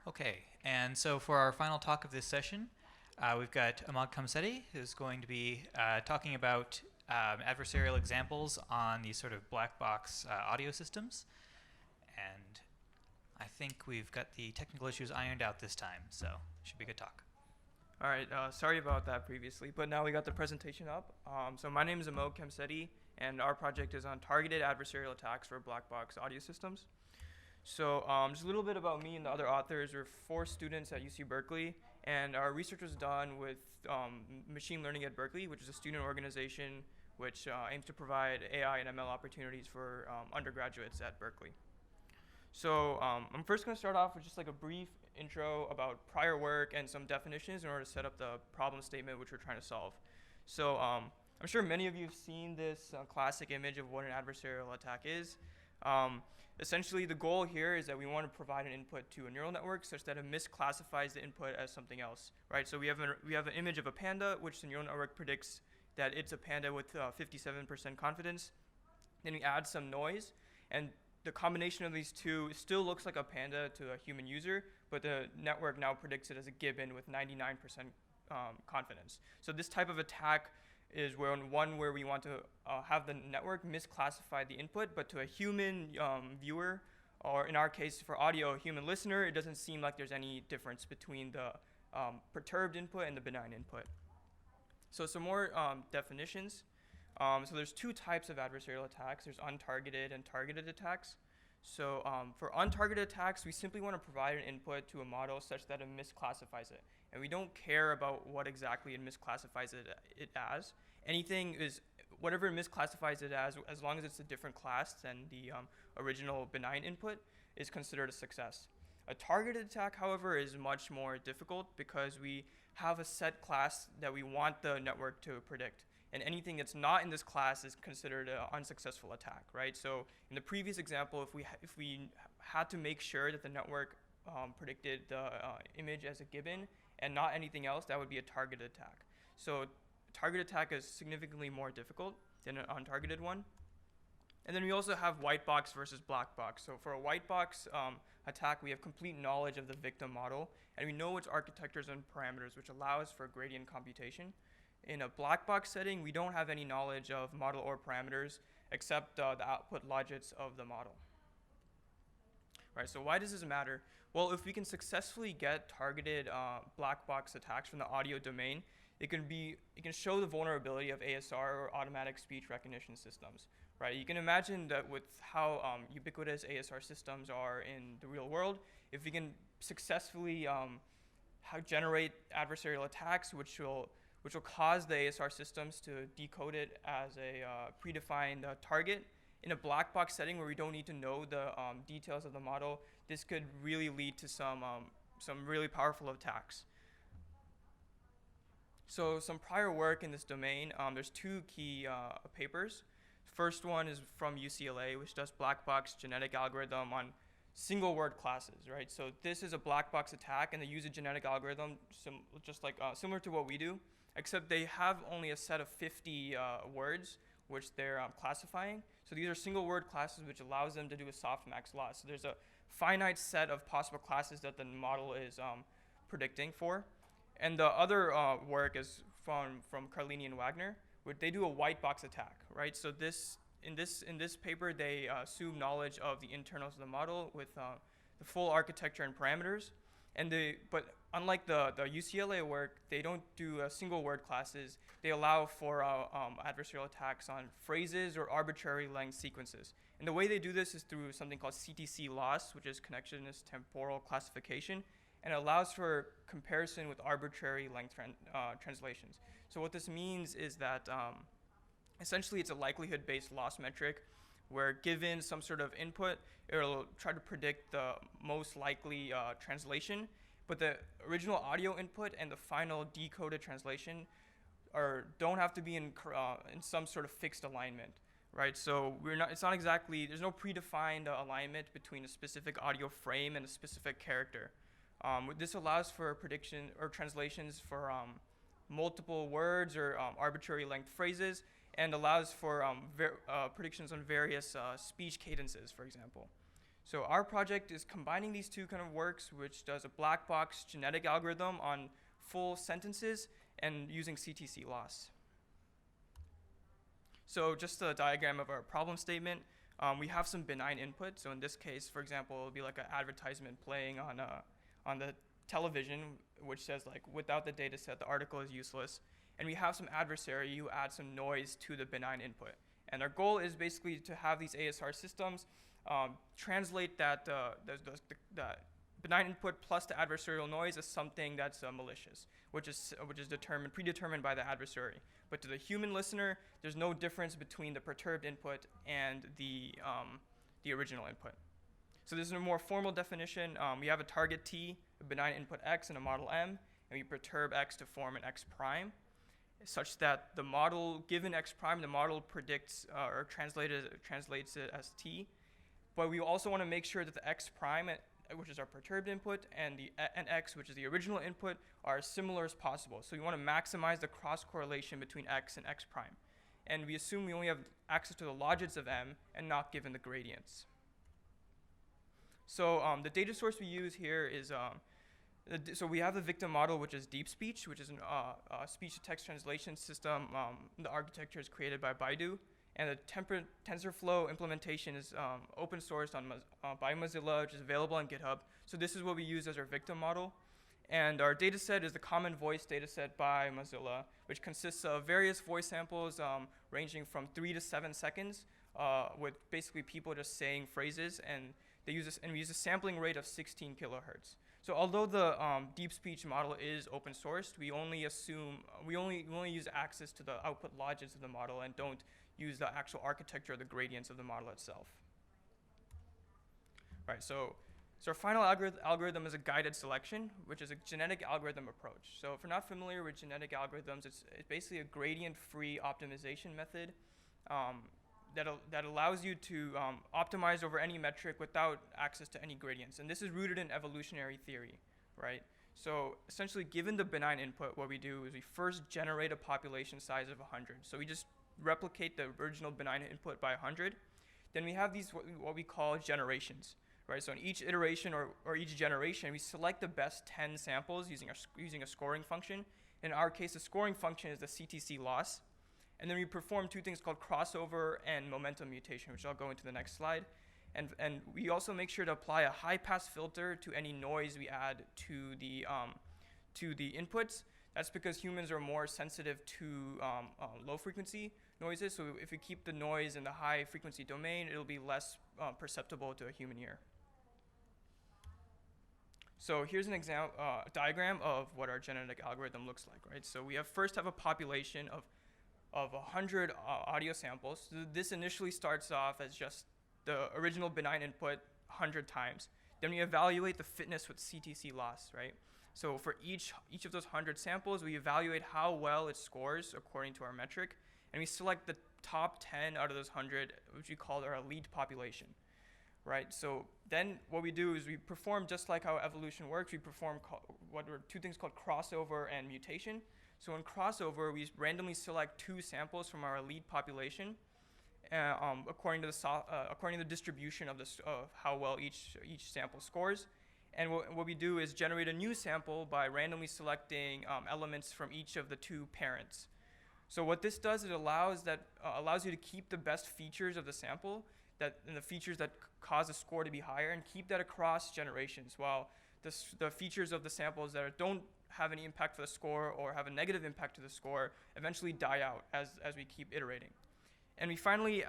Okay, and so for our final talk of this session, we've got Amog Kamsetty, who's going to be talking about adversarial examples on these sort of black box audio systems. And I think we've got the technical issues ironed out this time, so it should be a good talk. All right, sorry about that previously, but now we got the presentation up. So my name is Amog Kamsetty, and our project is on targeted adversarial attacks for black box audio systems. So just a little bit about me and the other authors. We're 4 students at UC Berkeley, and our research was done with Machine Learning at Berkeley, which is a student organization which aims to provide AI and ML opportunities for undergraduates at Berkeley. So I'm first going to start off with just like a brief intro about prior work and some definitions in order to set up the problem statement which we're trying to solve. So I'm sure many of you have seen this classic image of what an adversarial attack is. Essentially, the goal here is that we want to provide an input to a neural network such that it misclassifies the input as something else, right? So we have an image of a panda, which the neural network predicts that it's a panda with 57% confidence. Then we add some noise, and the combination of these two still looks like a panda to a human user, but the network now predicts it as a gibbon with 99% confidence. So this type of attack is one where we want to have the network misclassify the input, but to a human viewer, or in our case for audio, a human listener, it doesn't seem like there's any difference between the perturbed input and the benign input. So some more definitions. So there's 2 types of adversarial attacks. There's untargeted and targeted attacks. So for untargeted attacks, we simply want to provide an input to a model such that it misclassifies it. And we don't care about what exactly it misclassifies it as. Whatever it misclassifies it as long as it's a different class than the original benign input, is considered a success. A targeted attack, however, is much more difficult because we have a set class that we want the network to predict. And anything that's not in this class is considered an unsuccessful attack, right? So in the previous example, if we had to make sure that the network predicted the image as a gibbon and not anything else, that would be a targeted attack. So a targeted attack is significantly more difficult than an untargeted one. And then we also have white box versus black box. So for a white box attack, we have complete knowledge of the victim model, and we know its architectures and parameters, which allows for gradient computation. In a black box setting, we don't have any knowledge of model or parameters except the output logics of the model. Right, so why does this matter? Well, if we can successfully get targeted black box attacks from the audio domain, it can show the vulnerability of ASR, or automatic speech recognition systems. Right, you can imagine that with how ubiquitous ASR systems are in the real world, if we can successfully generate adversarial attacks, which will cause the ASR systems to decode it as a predefined target. In a black box setting where we don't need to know the details of the model, this could really lead to some really powerful attacks. So some prior work in this domain, there's 2 key papers. First one is from UCLA, which does black box genetic algorithm on single word classes, right? So this is a black box attack, and they use a genetic algorithm similar to what we do, except they have only a set of 50 words which they're classifying. So these are single word classes, which allows them to do a softmax loss. So there's a finite set of possible classes that the model is predicting for. And the other work is from Carlini and Wagner, where they do a white box attack, right? So in this paper, they assume knowledge of the internals of the model with the full architecture and parameters. But unlike the UCLA work, they don't do single word classes. They allow for adversarial attacks on phrases or arbitrary length sequences. And the way they do this is through something called CTC loss, which is connectionist temporal classification, and it allows for comparison with arbitrary length translations. So what this means is that essentially it's a likelihood-based loss metric where given some sort of input, it'll try to predict the most likely translation, but the original audio input and the final decoded translation don't have to be in some sort of fixed alignment, right? So there's no predefined alignment between a specific audio frame and a specific character. This allows for prediction or translations for multiple words or arbitrary length phrases, and allows for predictions on various speech cadences, for example. So our project is combining these two kind of works, which does a black box genetic algorithm on full sentences and using CTC loss. So just a diagram of our problem statement. We have some benign input. So in this case, for example, it'll be like an advertisement playing on the television, which says like, without the data set, the article is useless. And we have some adversary, you add some noise to the benign input. And our goal is basically to have these ASR systems translate that the benign input plus the adversarial noise as something that's malicious, which is predetermined by the adversary. But to the human listener, there's no difference between the perturbed input and the original input. So this is a more formal definition. We have a target T, a benign input X, and a model M, and we perturb X to form an X prime, such that the model, given X prime, the model predicts or translates it as T. But we also want to make sure that the X prime, which is our perturbed input, and X, which is the original input, are as similar as possible. So we want to maximize the cross correlation between X and X prime. And we assume we only have access to the logits of M and not given the gradients. So the data source we use here is, so we have the victim model, which is deep speech, which is a speech-to-text translation system. The architecture is created by Baidu. And the TensorFlow implementation is open sourced by Mozilla, which is available on GitHub. So this is what we use as our victim model. And our data set is the common voice data set by Mozilla, which consists of various voice samples ranging from 3 to 7 seconds, with basically people just saying phrases. And we use a sampling rate of 16 kilohertz. So although the deep speech model is open sourced, we only use access to the output logits of the model and don't use the actual architecture or the gradients of the model itself. Right, so our final algorithm is a guided selection, which is a genetic algorithm approach. So if you're not familiar with genetic algorithms, it's basically a gradient-free optimization method that allows you to optimize over any metric without access to any gradients. And this is rooted in evolutionary theory, right? So essentially, given the benign input, what we do is we first generate a population size of 100. So we just replicate the original benign input by 100. Then we have these what we call generations, right? So in each iteration or each generation, we select the best 10 samples using a scoring function. In our case, the scoring function is the CTC loss. And then we perform two things called crossover and momentum mutation, which I'll go into the next slide. And we also make sure to apply a high-pass filter to any noise we add to the inputs. That's because humans are more sensitive to low-frequency noises. So if we keep the noise in the high-frequency domain, it'll be less perceptible to a human ear. So here's an diagram of what our genetic algorithm looks like, right? So we first have a population of 100 audio samples. So this initially starts off as just the original benign input 100 times. Then we evaluate the fitness with CTC loss, right? So for each of those 100 samples, we evaluate how well it scores according to our metric, and we select the top 10 out of those 100, which we call our elite population, right? So then what we do is we perform just like how evolution works. We perform what are two things called crossover and mutation. So in crossover, we randomly select 2 samples from our elite population, according to the distribution of how well each sample scores. And what we do is generate a new sample by randomly selecting elements from each of the 2 parents. So what this does is allows you to keep the best features of the sample and the features that cause the score to be higher, and keep that across generations, while the features of the samples that don't have any impact for the score or have a negative impact to the score eventually die out as we keep iterating. And we finally,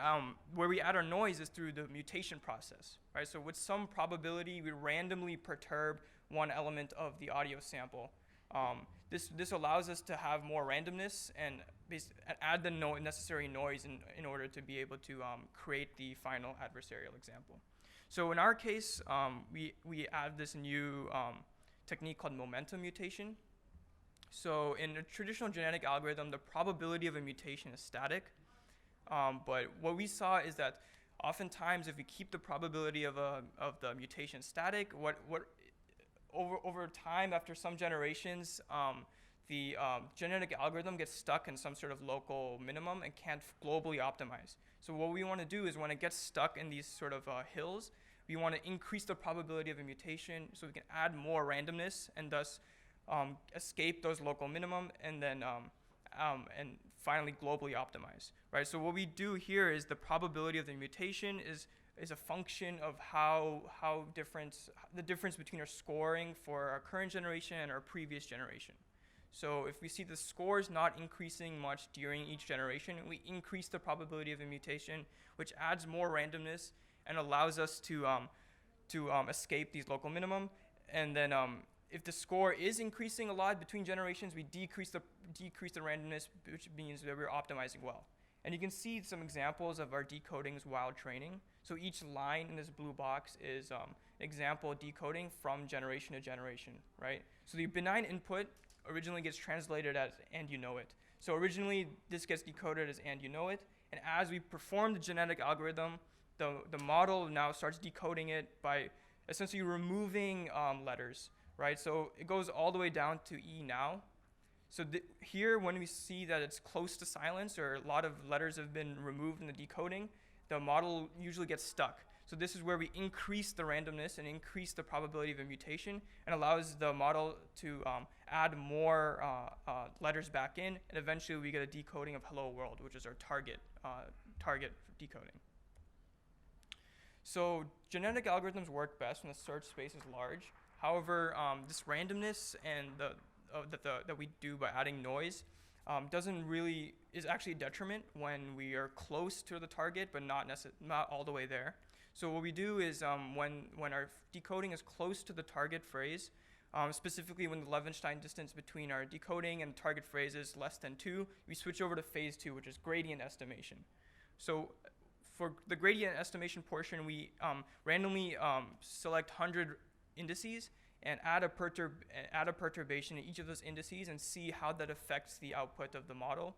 where we add our noise is through the mutation process, right? So with some probability, we randomly perturb one element of the audio sample. This allows us to have more randomness and add the necessary noise in order to be able to create the final adversarial example. So in our case, we add this new technique called momentum mutation. So in a traditional genetic algorithm, the probability of a mutation is static. But what we saw is that oftentimes, if we keep the probability of the mutation static, over time, after some generations, the genetic algorithm gets stuck in some sort of local minimum and can't globally optimize. So what we want to do is when it gets stuck in these sort of hills, we want to increase the probability of a mutation so we can add more randomness and thus escape those local minimum and then and finally globally optimize, right? So what we do here is the probability of the mutation is a function of the difference between our scoring for our current generation and our previous generation. So if we see the scores not increasing much during each generation, we increase the probability of a mutation, which adds more randomness and allows us to escape these local minimum. And then if the score is increasing a lot between generations, we decrease the randomness, which means that we're optimizing well. And you can see some examples of our decodings while training. So each line in this blue box is example decoding from generation to generation, right? So the benign input originally gets translated as and you know it. So originally this gets decoded as and you know it, and as we perform the genetic algorithm, the model now starts decoding it by essentially removing letters, right? So it goes all the way down to E now. So here when we see that it's close to silence or a lot of letters have been removed in the decoding, the model usually gets stuck. So this is where we increase the randomness and increase the probability of a mutation and allows the model to add more letters back in, and eventually we get a decoding of hello world, which is our target decoding. So genetic algorithms work best when the search space is large. However, this randomness and that we do by adding noise is actually a detriment when we are close to the target but not all the way there. So what we do is when our decoding is close to the target phrase, specifically when the Levenshtein distance between our decoding and target phrase is less than 2, we switch over to phase 2, which is gradient estimation. So for the gradient estimation portion, we randomly select 100 indices and add a perturbation in each of those indices and see how that affects the output of the model.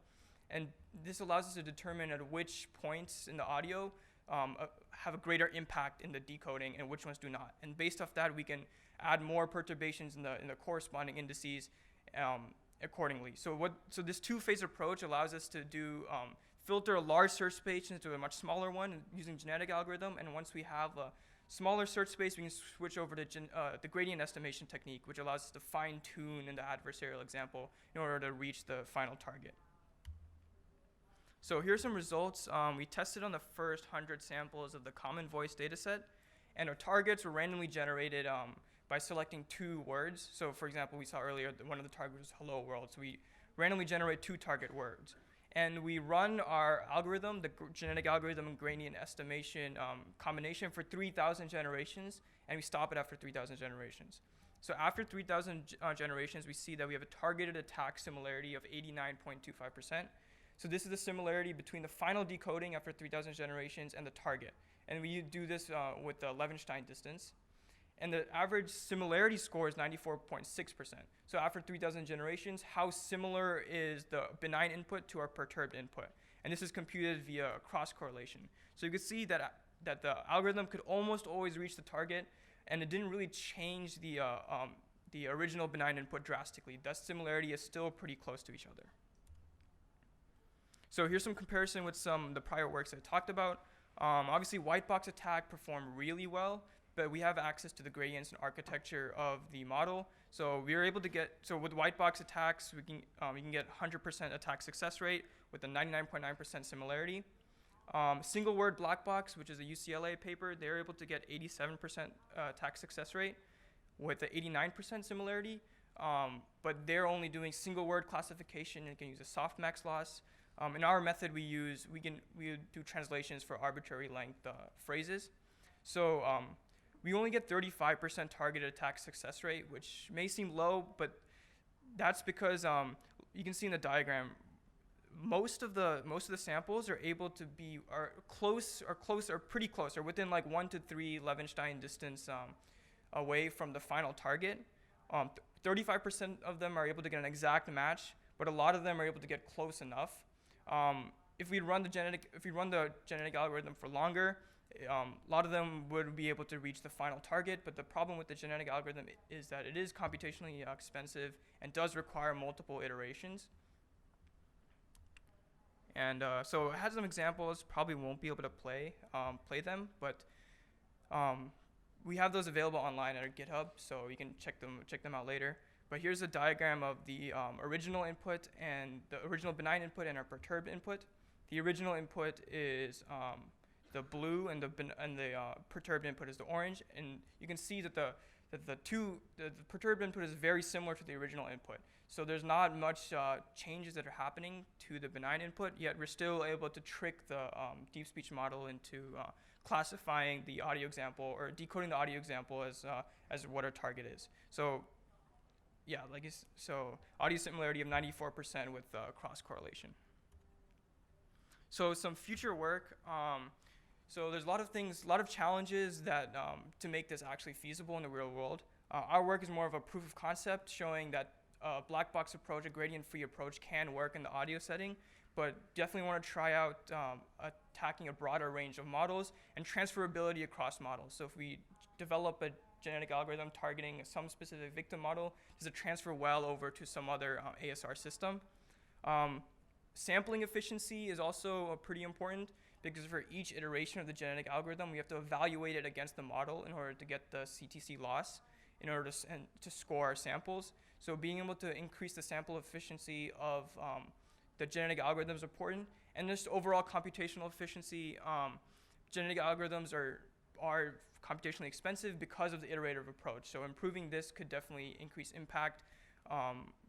And this allows us to determine at which points in the audio have a greater impact in the decoding and which ones do not. And based off that, we can add more perturbations in the corresponding indices accordingly. So this two-phase approach allows us to filter a large search space into a much smaller one using genetic algorithm. And once we have a smaller search space, we can switch over to the gradient estimation technique, which allows us to fine-tune in the adversarial example in order to reach the final target. So here's some results. We tested on the first 100 samples of the common voice dataset, and our targets were randomly generated by selecting 2 words. So for example, we saw earlier that one of the targets was hello world. So we randomly generate 2 target words. And we run our algorithm, the genetic algorithm and gradient estimation combination for 3,000 generations, and we stop it after 3,000 generations. So after 3,000 generations, we see that we have a targeted attack similarity of 89.25%. So this is the similarity between the final decoding after 3,000 generations and the target. And we do this with the Levenshtein distance. And the average similarity score is 94.6%. So after 3,000 generations, how similar is the benign input to our perturbed input? And this is computed via cross correlation. So you can see that the algorithm could almost always reach the target, and it didn't really change the original benign input drastically. Thus, similarity is still pretty close to each other. So here's some comparison with some of the prior works I talked about. Obviously, white box attack performed really well, but we have access to the gradients and architecture of the model. So we were able to with white box attacks, we can get 100% attack success rate with a 99.9% similarity. Single word black box, which is a UCLA paper, they're able to get 87% attack success rate with an 89% similarity. But they're only doing single word classification and can use a softmax loss. In our method, we do translations for arbitrary length phrases. So we only get 35% targeted attack success rate, which may seem low, but that's because you can see in the diagram, most of the samples are able to are pretty close, or within like 1 to 3 Levenshtein distance away from the final target. 35% of them are able to get an exact match, but a lot of them are able to get close enough. If we run the genetic algorithm for longer, a lot of them would be able to reach the final target, but the problem with the genetic algorithm is that it is computationally expensive and does require multiple iterations. And so it has some examples, probably won't be able to play them, but We have those available online at our GitHub, so you can check them out later. But here's a diagram of the original input and the original benign input and our perturbed input. The original input is the blue, and the perturbed input is the orange. And you can see that the perturbed input is very similar to the original input. So there's not much changes that are happening to the benign input, yet we're still able to trick the deep speech model into classifying the audio example or decoding the audio example as what our target is. So yeah, so audio similarity of 94% with cross correlation. So some future work. So there's a lot of challenges that to make this actually feasible in the real world. Our work is more of a proof of concept, showing that a black box approach, a gradient-free approach, can work in the audio setting, but definitely want to try out attacking a broader range of models and transferability across models. So if we develop a genetic algorithm targeting some specific victim model, does it transfer well over to some other ASR system? Sampling efficiency is also pretty important, because for each iteration of the genetic algorithm, we have to evaluate it against the model in order to get the CTC loss in order to score our samples. So being able to increase the sample efficiency of the genetic algorithm is important. And just overall computational efficiency, genetic algorithms are computationally expensive because of the iterative approach. So improving this could definitely increase impact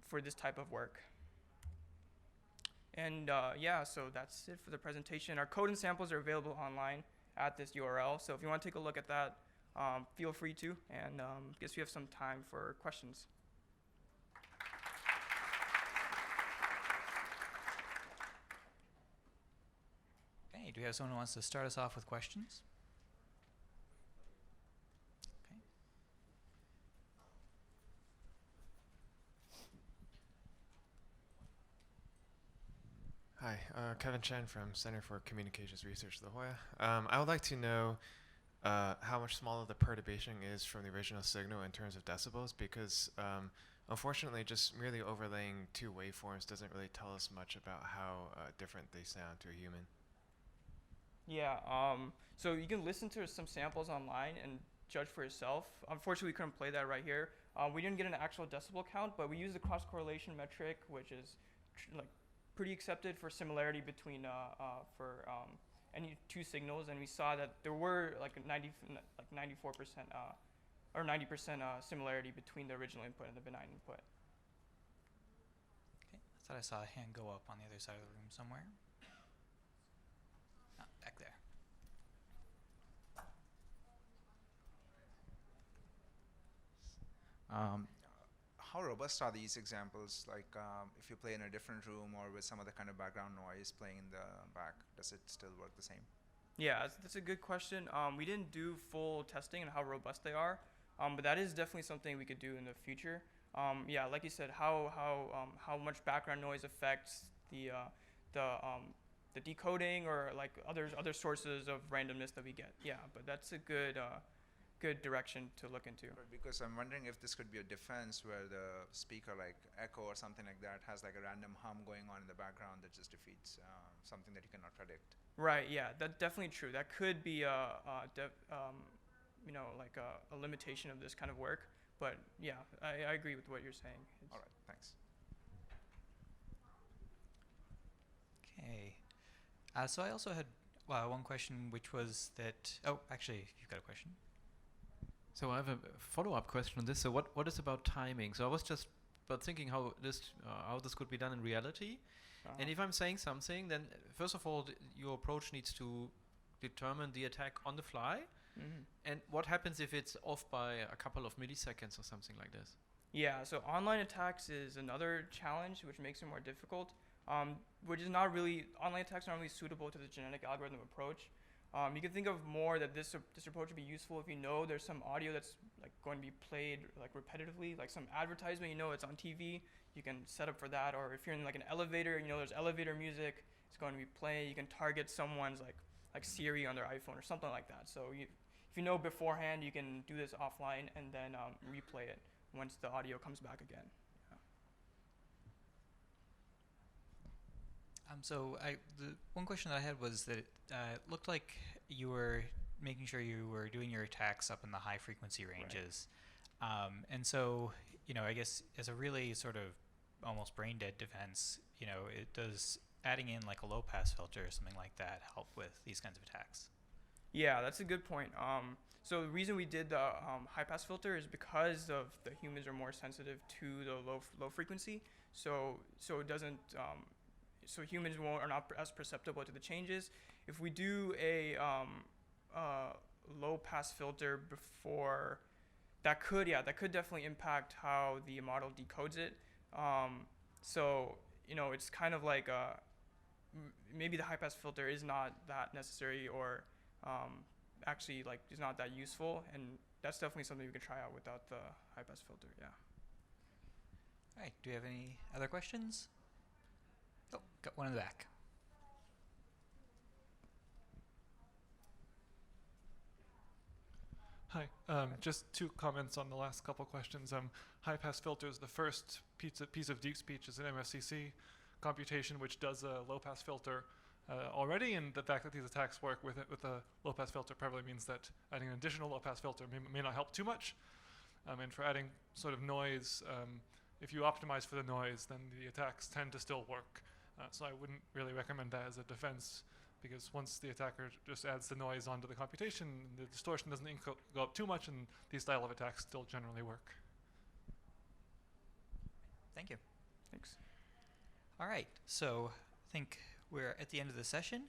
for this type of work. And yeah, so that's it for the presentation. Our code and samples are available online at this URL. So if you want to take a look at that, feel free to. And guess we have some time for questions. Okay, do we have someone who wants to start us off with questions? Okay. Hi, Kevin Chen from Center for Communications Research, La Jolla. I would like to know how much smaller the perturbation is from the original signal in terms of decibels, because unfortunately just merely overlaying two waveforms doesn't really tell us much about how different they sound to a human. Yeah, so you can listen to some samples online and judge for yourself. Unfortunately, we couldn't play that right here. We didn't get an actual decibel count, but we used the cross-correlation metric, which is pretty accepted for similarity between any two signals, and we saw that there were like 94% or 90% similarity between the original input and the benign input. Okay, I thought I saw a hand go up on the other side of the room somewhere. Oh, back there. How robust are these examples? Like if you play in a different room or with some other kind of background noise playing in the back, does it still work the same? Yeah, that's a good question. We didn't do full testing on how robust they are, but that is definitely something we could do in the future. Yeah, like you said, how much background noise affects the decoding or like other sources of randomness that we get. Yeah, but that's a good direction to look into. But because I'm wondering if this could be a defense where the speaker, like echo or something like that, has like a random hum going on in the background that just defeats something that you cannot predict. Right. Yeah, that's definitely true. That could be a limitation of this kind of work. But yeah, I agree with what you're saying. All right. Thanks. Okay. So I also had one question, which was that. Oh, actually, you've got a question. So I have a follow-up question on this. So what is about timing? So I was just thinking how this could be done in reality. And if I'm saying something, then first of all, your approach needs to determine the attack on the fly. Mm-hmm. And what happens if it's off by a couple of milliseconds or something like this? Yeah, so online attacks is another challenge, which makes it more difficult. Online attacks aren't really suitable to the genetic algorithm approach. You can think of more that this approach would be useful if you know there's some audio that's like going to be played like repetitively, like some advertisement, you know it's on TV, you can set up for that. Or if you're in like an elevator, you know there's elevator music, it's going to be playing, you can target someone's like Siri on their iPhone or something like that. So if you know beforehand, you can do this offline and then replay it once the audio comes back again. So the one question that I had was that it looked like you were making sure you were doing your attacks up in the high frequency ranges. And so, I guess as a really sort of almost brain dead defense, it does adding in like a low pass filter or something like that help with these kinds of attacks? Yeah, that's a good point. So the reason we did the high pass filter is because of the humans are more sensitive to the low frequency. So it doesn't. So humans are not as perceptible to the changes. If we do a low pass filter before, that could definitely impact how the model decodes it. So it's kind of like maybe the high pass filter is not that necessary, or actually like is not that useful, and that's definitely something we can try out without the high pass filter. Yeah. All right. Do we have any other questions? Oh, got one in the back. Hi. Just 2 comments on the last couple questions. High-pass filters, the first piece of deep speech is an MFCC computation which does a low-pass filter already, and the fact that these attacks work with a low-pass filter probably means that adding an additional low-pass filter may not help too much. And for adding sort of noise, if you optimize for the noise, then the attacks tend to still work. So I wouldn't really recommend that as a defense, because once the attacker just adds the noise onto the computation, the distortion doesn't go up too much, and these style of attacks still generally work. Thank you. Thanks. All right. So I think we're at the end of the session.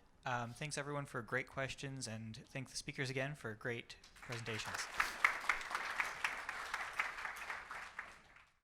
Thanks everyone for great questions, and thank the speakers again for great presentations.